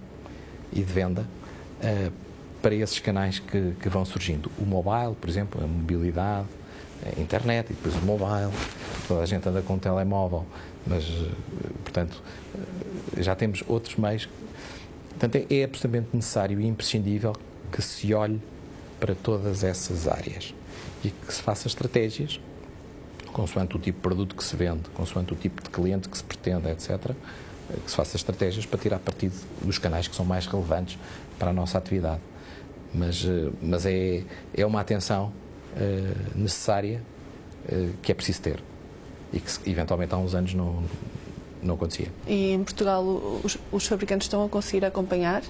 e de venda para esses canais que vão surgindo. O mobile, por exemplo, a mobilidade, a internet e depois o mobile. Toda a gente anda com um telemóvel, mas, portanto, já temos outros meios. Portanto, é absolutamente necessário e imprescindível que se olhe para todas essas áreas e que se faça estratégias, consoante o tipo de produto que se vende, consoante o tipo de cliente que se pretende, etc., que se faça estratégias para tirar partido dos canais que são mais relevantes para a nossa atividade. Mas é uma atenção necessária que é preciso ter e que eventualmente há uns anos não acontecia. E em Portugal os fabricantes estão a conseguir acompanhar?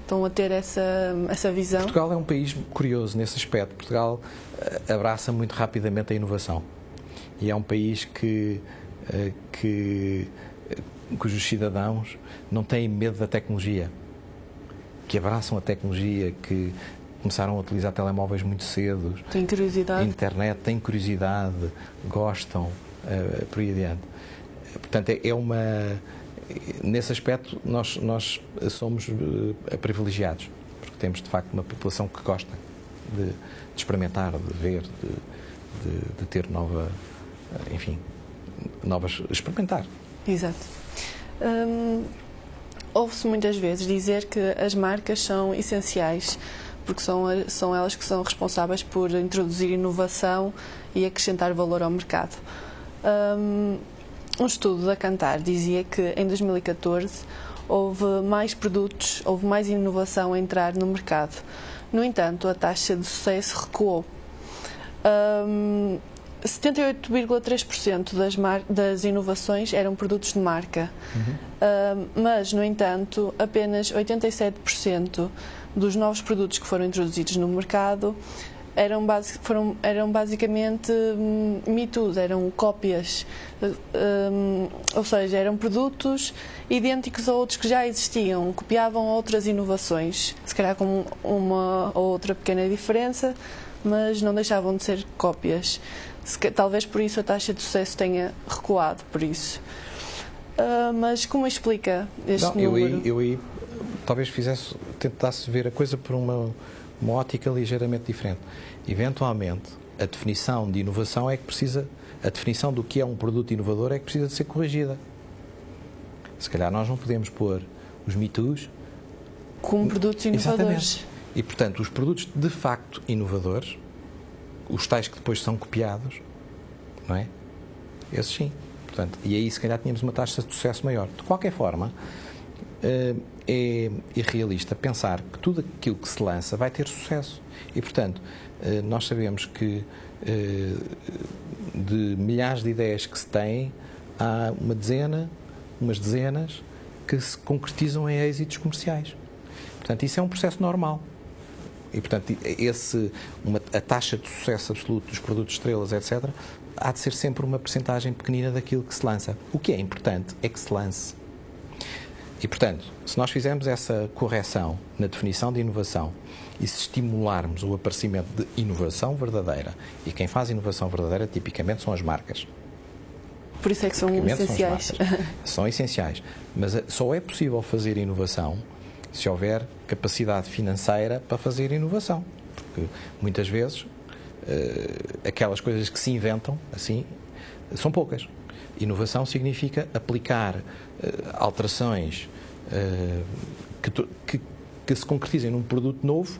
Estão a ter essa visão? Portugal é um país curioso nesse aspecto. Portugal abraça muito rapidamente a inovação e é um país cujos cidadãos não têm medo da tecnologia, que abraçam a tecnologia, que começaram a utilizar telemóveis muito cedo. Têm curiosidade. Internet, têm curiosidade, gostam, por aí adiante. Portanto, nesse aspecto, nós somos privilegiados, porque temos, de facto, uma população que gosta de experimentar, de ver, de ter experimentar. Exato. Ouve-se muitas vezes dizer que as marcas são essenciais, porque são elas que são responsáveis por introduzir inovação e acrescentar valor ao mercado. Um estudo da Kantar dizia que em 2014 houve mais produtos, houve mais inovação a entrar no mercado. No entanto, a taxa de sucesso recuou. 78,3% das inovações eram produtos de marca, mas, no entanto, apenas 87% dos novos produtos que foram introduzidos no mercado eram basicamente me-toos, eram cópias, ou seja, eram produtos idênticos a outros que já existiam, copiavam outras inovações, se calhar com uma ou outra pequena diferença, mas não deixavam de ser cópias. Talvez por isso a taxa de sucesso tenha recuado, por isso. Mas como explica este número? Eu aí talvez tentasse ver a coisa por uma ótica ligeiramente diferente. Eventualmente, a definição de inovação a definição do que é um produto inovador é que precisa de ser corrigida. Se calhar nós não podemos pôr os me-toos como produtos inovadores. Exatamente. E, portanto, os produtos de facto inovadores, os tais que depois são copiados, não é? Esses sim. Portanto, e aí, se calhar, tínhamos uma taxa de sucesso maior. De qualquer forma, é irrealista pensar que tudo aquilo que se lança vai ter sucesso. E, portanto, nós sabemos que de milhares de ideias que se têm, há umas dezenas que se concretizam em êxitos comerciais. Portanto, isso é um processo normal. E, portanto, a taxa de sucesso absoluto dos produtos estrelas, etc., há de ser sempre uma percentagem pequenina daquilo que se lança. O que é importante é que se lance. E, portanto, se nós fizermos essa correção na definição de inovação e se estimularmos o aparecimento de inovação verdadeira, e quem faz inovação verdadeira tipicamente são as marcas. Por isso é que são essenciais. São essenciais. Mas só é possível fazer inovação se houver capacidade financeira para fazer inovação. Porque muitas vezes aquelas coisas que se inventam assim são poucas. Inovação significa aplicar alterações que se concretizem num produto novo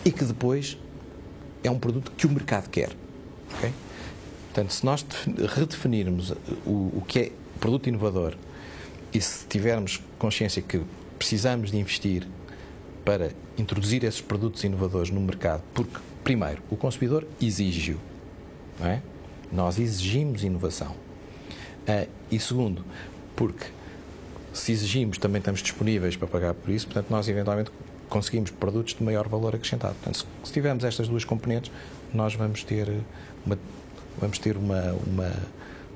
e que depois é um produto que o mercado quer. Okay? Portanto, se nós redefinirmos o que é produto inovador e se tivermos consciência que precisamos de investir para introduzir esses produtos inovadores no mercado, porque, primeiro, o consumidor exige-o, não é? Nós exigimos inovação. E segundo, porque se exigimos, também estamos disponíveis para pagar por isso, portanto, nós eventualmente conseguimos produtos de maior valor acrescentado. Portanto, se tivermos estas duas componentes, nós vamos ter uma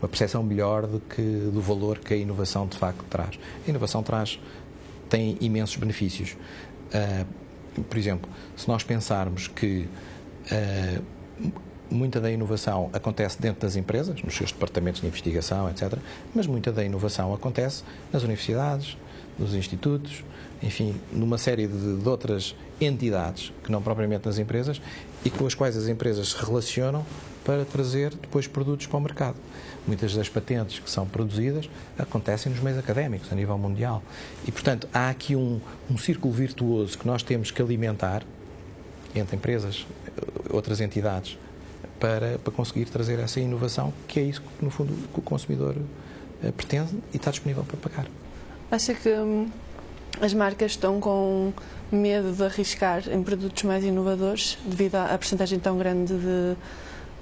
percepção melhor do valor que a inovação de facto traz. A inovação tem imensos benefícios. Por exemplo, se nós pensarmos que muita da inovação acontece dentro das empresas, nos seus departamentos de investigação, etc., mas muita da inovação acontece nas universidades, nos institutos, enfim, numa série de outras entidades que não propriamente nas empresas e com as quais as empresas se relacionam para trazer depois produtos para o mercado. Muitas das patentes que são produzidas acontecem nos meios académicos, a nível mundial. E, portanto, há aqui um círculo virtuoso que nós temos que alimentar entre empresas, outras entidades, para conseguir trazer essa inovação, que é isso que, no fundo, que o consumidor pretende e está disponível para pagar. Acha que as marcas estão com medo de arriscar em produtos mais inovadores devido à percentagem tão grande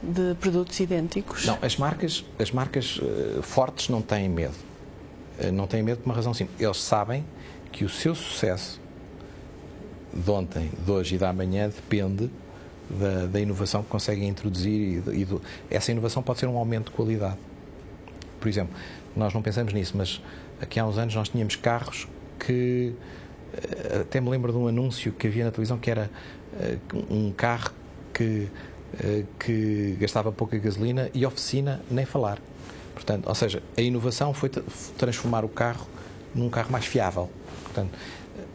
de produtos idênticos? Não, as marcas fortes não têm medo. Não têm medo por uma razão simples. Eles sabem que o seu sucesso de ontem, de hoje e da amanhã depende da inovação que conseguem introduzir essa inovação pode ser um aumento de qualidade. Por exemplo, nós não pensamos nisso, mas aqui há uns anos nós tínhamos carros que até me lembro de um anúncio que havia na televisão que era um carro que gastava pouca gasolina e oficina nem falar. Portanto, ou seja, a inovação foi transformar o carro num carro mais fiável. Portanto,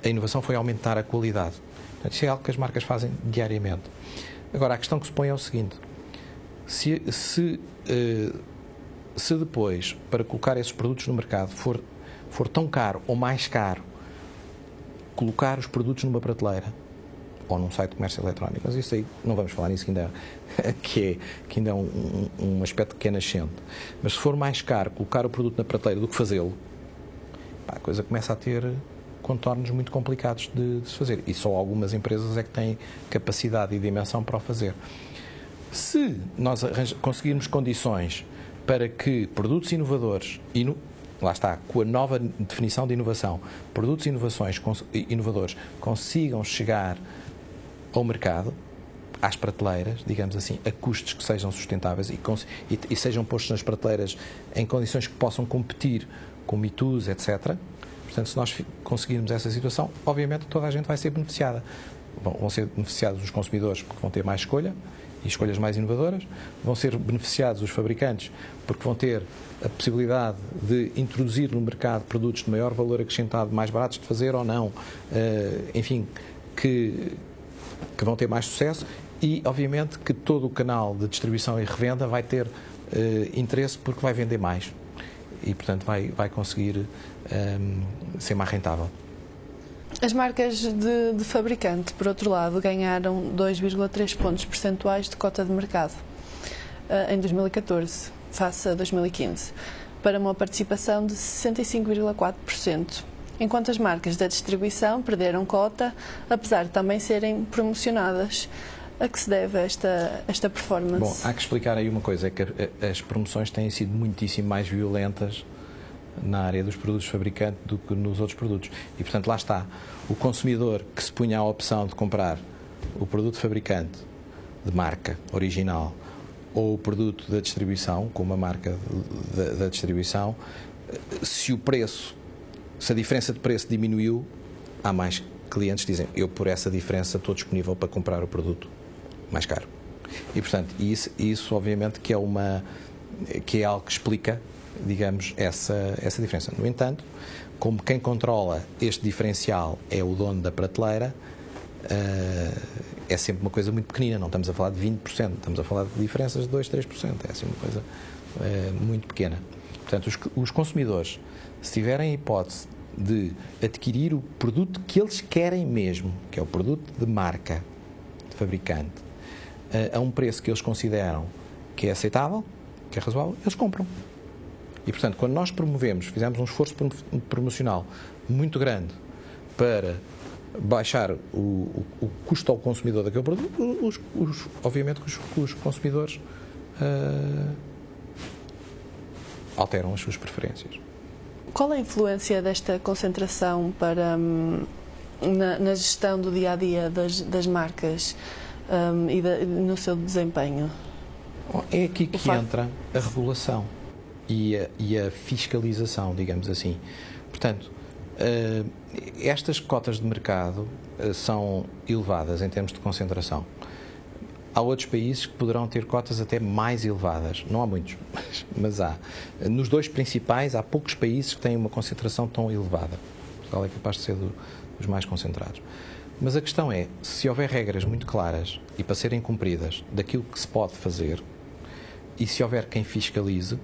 a inovação foi aumentar a qualidade. Portanto, isso é algo que as marcas fazem diariamente. Agora, a questão que se põe é o seguinte: se depois, para colocar esses produtos no mercado, for tão caro ou mais caro colocar os produtos numa prateleira ou num site de comércio eletrónico, mas isso aí não vamos falar nisso, que ainda é um aspecto que é nascente. Mas se for mais caro colocar o produto na prateleira do que fazê-lo, a coisa começa a ter contornos muito complicados de se fazer. E só algumas empresas é que têm capacidade e dimensão para o fazer. Se nós conseguirmos condições para que produtos inovadores, lá está, com a nova definição de inovação, produtos inovadores consigam chegar ao mercado, às prateleiras, digamos assim, a custos que sejam sustentáveis e sejam postos nas prateleiras em condições que possam competir com Me Toos, etc. Portanto, se nós conseguirmos essa situação, obviamente toda a gente vai ser beneficiada. Vão ser beneficiados os consumidores porque vão ter mais escolha e escolhas mais inovadoras, vão ser beneficiados os fabricantes porque vão ter a possibilidade de introduzir no mercado produtos de maior valor acrescentado, mais baratos de fazer ou não, enfim, que vão ter mais sucesso e, obviamente, que todo o canal de distribuição e revenda vai ter interesse porque vai vender mais e, portanto, vai conseguir ser mais rentável. As marcas de fabricante, por outro lado, ganharam 2,3 pontos percentuais de cota de mercado em 2014, face a 2015, para uma participação de 65,4%, enquanto as marcas da distribuição perderam cota, apesar de também serem promocionadas. A que se deve esta performance? Bom, há que explicar aí uma coisa, é que as promoções têm sido muitíssimo mais violentas na área dos produtos fabricantes do que nos outros produtos. E, portanto, lá está. O consumidor que se punha à opção de comprar o produto fabricante de marca original ou o produto da distribuição, com uma marca da distribuição, se a diferença de preço diminuiu, há mais clientes que dizem: eu por essa diferença estou disponível para comprar o produto mais caro. E, portanto, isso obviamente que é algo que explica, digamos, essa diferença. No entanto, como quem controla este diferencial é o dono da prateleira, é sempre uma coisa muito pequenina, não estamos a falar de 20%, estamos a falar de diferenças de 2, 3%, é assim uma coisa muito pequena. Portanto, os consumidores, se tiverem a hipótese de adquirir o produto que eles querem mesmo, que é o produto de marca, de fabricante, a um preço que eles consideram que é aceitável, que é razoável, eles compram. E, portanto, quando nós fizemos um esforço promocional muito grande para baixar o custo ao consumidor daquele produto, obviamente que os consumidores alteram as suas preferências. Qual é a influência desta concentração na gestão do dia-a-dia das marcas e no seu desempenho? É aqui que entra a regulação e a fiscalização, digamos assim. Portanto, estas cotas de mercado são elevadas em termos de concentração. Há outros países que poderão ter cotas até mais elevadas. Não há muitos, mas há. Nos dois principais, há poucos países que têm uma concentração tão elevada. Portugal é capaz de ser dos mais concentrados. Mas a questão é, se houver regras muito claras e para serem cumpridas daquilo que se pode fazer, e se houver quem fiscalize,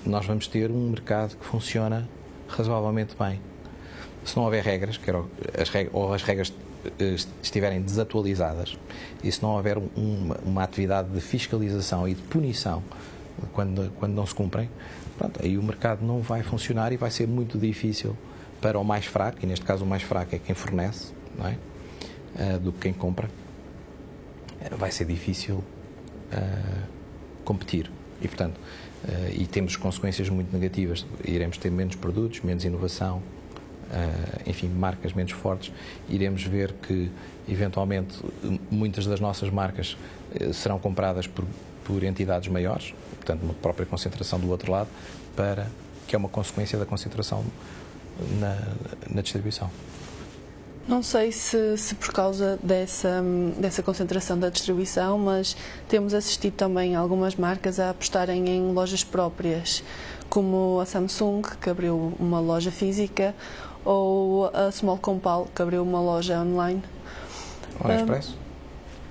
nós vamos ter um mercado que funciona razoavelmente bem. Se não houver regras, ou as regras estiverem desatualizadas, e se não houver uma atividade de fiscalização e de punição quando não se cumprem, pronto, aí o mercado não vai funcionar e vai ser muito difícil para o mais fraco, e neste caso o mais fraco é quem fornece, não é? Do que quem compra. Vai ser difícil competir. E, portanto, e temos consequências muito negativas. Iremos ter menos produtos, menos inovação, enfim, marcas menos fortes. Iremos ver que, eventualmente, muitas das nossas marcas serão compradas por entidades maiores, portanto, uma própria concentração do outro lado, que é uma consequência da concentração na distribuição. Não sei se por causa dessa concentração da distribuição, mas temos assistido também algumas marcas a apostarem em lojas próprias. como a Samsung, que abriu uma loja física, ou a Small Compal, que abriu uma loja online. O AliExpress?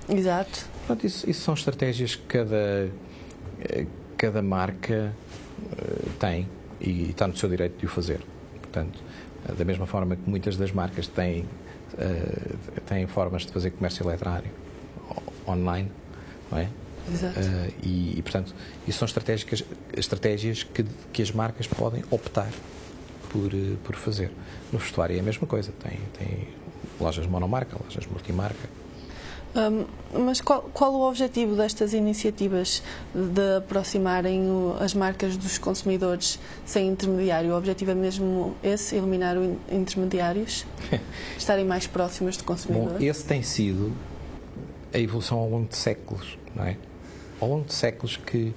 Exato. Pronto, isso são estratégias que cada marca tem e está no seu direito de o fazer. Portanto, da mesma forma que muitas das marcas têm formas de fazer comércio eletrónico online, não é? Exato. E, portanto, isso são estratégias que as marcas podem optar por fazer. No vestuário é a mesma coisa. Tem lojas monomarca, lojas multimarca. Mas qual o objetivo destas iniciativas de aproximarem as marcas dos consumidores sem intermediário? O objetivo é mesmo esse, eliminar os intermediários? Estarem mais próximas do consumidor? Bom, esse tem sido a evolução ao longo de séculos, não é? Ao longo de séculos que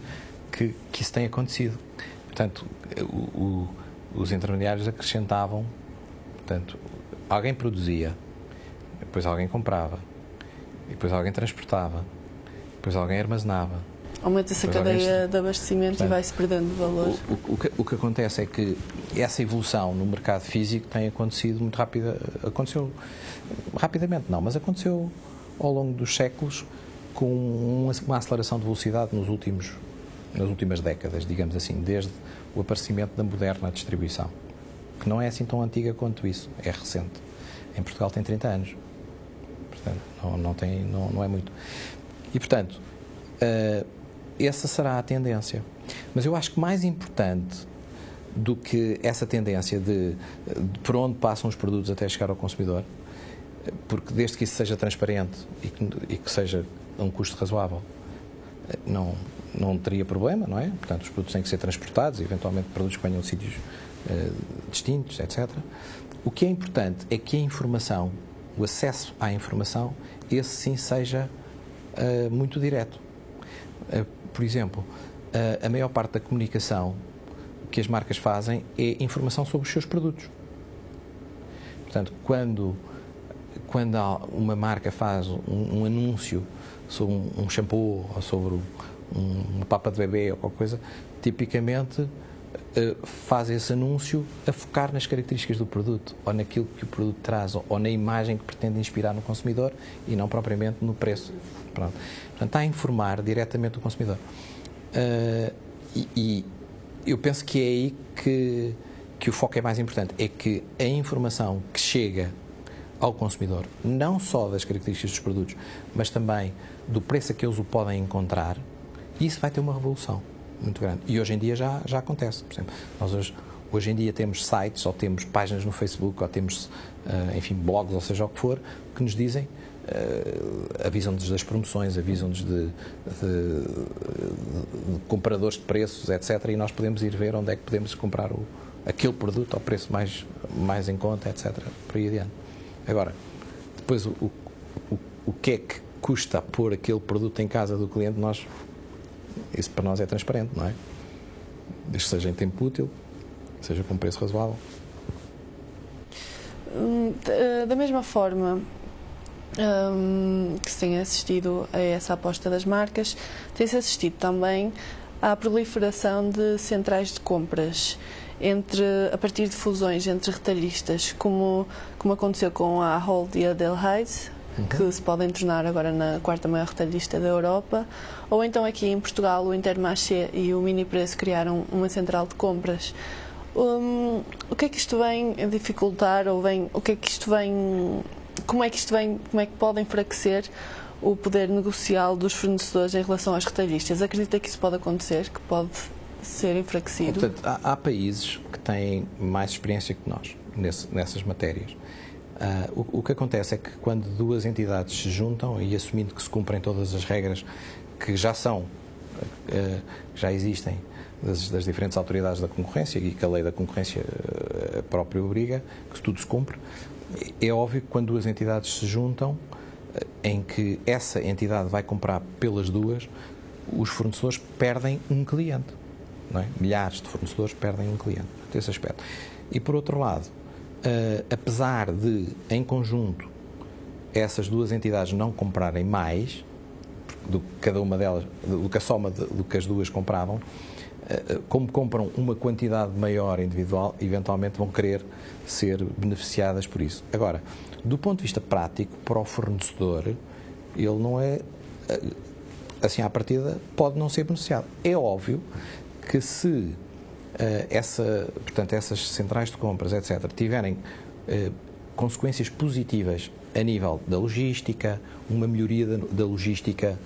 isso tem acontecido. Portanto, os intermediários acrescentavam, portanto, alguém produzia, depois alguém comprava, e depois alguém transportava, depois alguém armazenava. Aumenta-se a cadeia de abastecimento, portanto, e vai-se perdendo valor. O que acontece é que essa evolução no mercado físico tem acontecido muito rápida. Aconteceu rapidamente, não, mas aconteceu ao longo dos séculos com uma aceleração de velocidade nas últimas décadas, digamos assim, desde o aparecimento da moderna distribuição, que não é assim tão antiga quanto isso, é recente. Em Portugal tem 30 anos. Portanto, não é muito. E, portanto, essa será a tendência. Mas eu acho que mais importante do que essa tendência de por onde passam os produtos até chegar ao consumidor, porque desde que isso seja transparente e que seja a um custo razoável, não teria problema, não é? Portanto, os produtos têm que ser transportados, eventualmente produtos que venham de sítios distintos, etc. O que é importante é que a informação, o acesso à informação, esse sim seja muito direto. Por exemplo, a maior parte da comunicação que as marcas fazem é informação sobre os seus produtos. Portanto, quando uma marca faz um anúncio sobre um shampoo ou sobre uma papa de bebê ou qualquer coisa, tipicamente faz esse anúncio a focar nas características do produto, ou naquilo que o produto traz, ou na imagem que pretende inspirar no consumidor e não propriamente no preço. Pronto. Portanto, está a informar diretamente o consumidor. E eu penso que é aí que o foco é mais importante, é que a informação que chega ao consumidor, não só das características dos produtos, mas também do preço a que eles o podem encontrar, isso vai ter uma revolução muito grande. E hoje em dia já acontece. Por exemplo, nós hoje em dia temos sites, ou temos páginas no Facebook, ou temos, enfim, blogs, ou seja o que for, que nos dizem, avisam-nos das promoções, avisam-nos de comparadores de preços, etc. E nós podemos ir ver onde é que podemos comprar aquele produto ao preço mais em conta, etc. Por aí adiante. Agora, depois o que é que custa pôr aquele produto em casa do cliente, isso para nós é transparente, não é? Desde que seja em tempo útil, seja com preço razoável. Da mesma forma que se tem assistido a essa aposta das marcas, tem-se assistido também à proliferação de centrais de compras a partir de fusões entre retalhistas, como aconteceu com a Ahold e a Delhaize, que se podem tornar agora na quarta maior retalhista da Europa, ou então aqui em Portugal o Intermarché e o Minipreço criaram uma central de compras. O que é que isto vem a dificultar, ou como é que pode enfraquecer o poder negocial dos fornecedores em relação às retalhistas? Acredita que isso pode acontecer, que pode ser enfraquecido? Portanto, há países que têm mais experiência que nós nessas matérias. O que acontece é que quando duas entidades se juntam e assumindo que se cumprem todas as regras que já existem das diferentes autoridades da concorrência e que a lei da concorrência própria obriga, que tudo se cumpre, é óbvio que quando duas entidades se juntam, em que essa entidade vai comprar pelas duas, os fornecedores perdem um cliente, não é? Milhares de fornecedores perdem um cliente, esse aspecto. E por outro lado, apesar de, em conjunto, essas duas entidades não comprarem mais do que cada uma delas, do que a soma do que as duas compravam, como compram uma quantidade maior individual, eventualmente vão querer ser beneficiadas por isso. Agora, do ponto de vista prático, para o fornecedor, ele não é, assim à partida, pode não ser beneficiado. É óbvio que se essas centrais de compras, etc., tiverem consequências positivas a nível da logística, uma melhoria da logística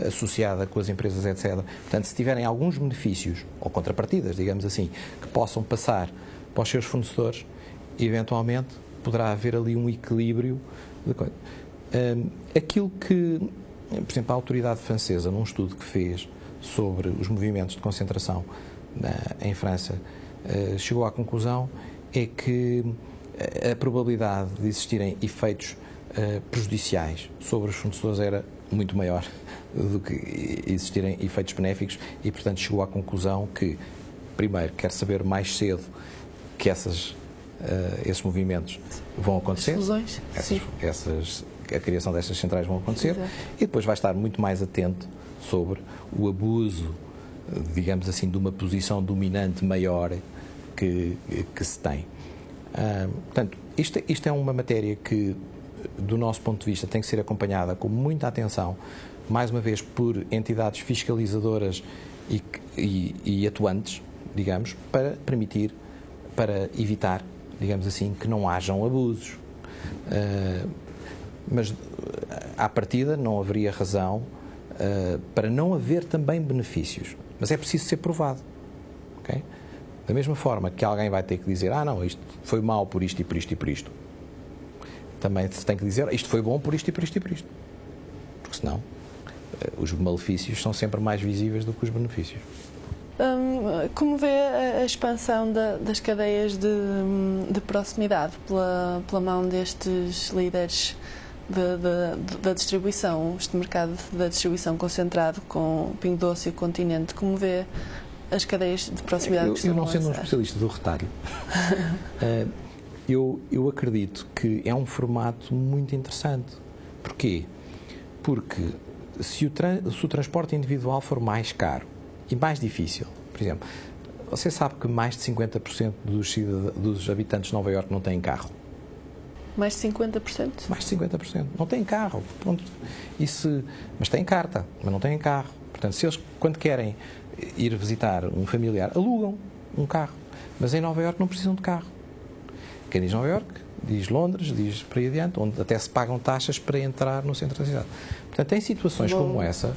associada com as empresas, etc. Portanto, se tiverem alguns benefícios, ou contrapartidas, digamos assim, que possam passar para os seus fornecedores, eventualmente poderá haver ali um equilíbrio de coisa. Aquilo que, por exemplo, a autoridade francesa, num estudo que fez sobre os movimentos de concentração em França, chegou à conclusão é que a probabilidade de existirem efeitos prejudiciais sobre os fornecedores era muito maior do que existirem efeitos benéficos e, portanto, chegou à conclusão que, primeiro, quer saber mais cedo que esses movimentos vão acontecer, a criação destas centrais vão acontecer. Exato. E depois vai estar muito mais atento sobre o abuso, digamos assim, de uma posição dominante maior que se tem. Portanto, isto é uma matéria que, do nosso ponto de vista, tem que ser acompanhada com muita atenção, mais uma vez, por entidades fiscalizadoras e atuantes, digamos, para evitar, digamos assim, que não hajam abusos. Mas, à partida, não haveria razão para não haver também benefícios. Mas é preciso ser provado. Okay? Da mesma forma que alguém vai ter que dizer não, isto foi mau por isto e por isto e por isto. Também se tem que dizer isto foi bom por isto e por isto e por isto. Porque senão os malefícios são sempre mais visíveis do que os benefícios. Como vê a expansão das cadeias de proximidade pela mão destes líderes da distribuição, este mercado da distribuição concentrado com Pingo Doce e o Continente? Como vê as cadeias de proximidade que estão a lançar? Eu não sendo um especialista do retalho, eu acredito que é um formato muito interessante. Porquê? Porque se o transporte individual for mais caro e mais difícil, por exemplo, você sabe que mais de 50% dos habitantes de Nova Iorque não têm carro. Mais de 50%? Mais de 50%. Não têm carro. Pronto. Mas têm carta, mas não têm carro. Portanto, se eles, quando querem ir visitar um familiar, alugam um carro. Mas em Nova Iorque não precisam de carro. Quem diz Nova Iorque, diz Londres, diz para aí adiante, onde até se pagam taxas para entrar no centro da cidade. Portanto, em situações como essa,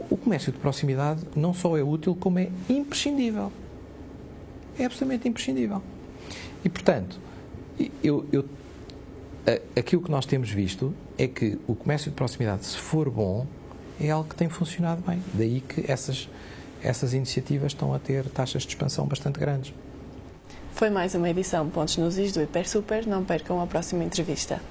o comércio de proximidade não só é útil, como é imprescindível. É absolutamente imprescindível. E, portanto, aquilo que nós temos visto é que o comércio de proximidade, se for bom, é algo que tem funcionado bem. Daí que essas iniciativas estão a ter taxas de expansão bastante grandes. Foi mais uma edição Pontos nos Is do Hiper Super. Não percam a próxima entrevista.